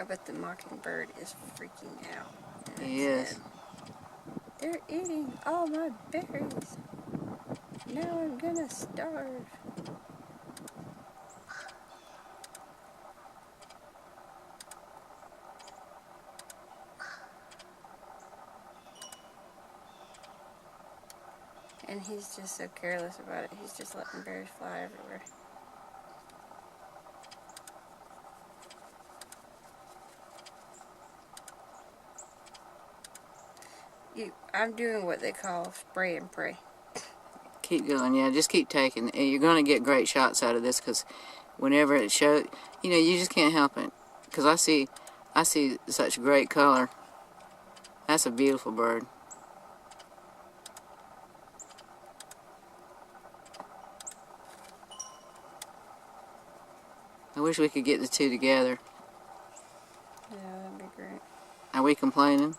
bet the mockingbird is freaking out. He is. They're eating all my berries. Now I'm gonna starve. And he's just so careless about it. He's just letting berries fly everywhere. I'm doing what they call spray and pray. Keep going, yeah. Just keep taking. You're going to get great shots out of this because whenever it shows, you know, you just can't help it. Because I see such great color. That's a beautiful bird. I wish we could get the two together. Yeah, that'd be great. Are we complaining?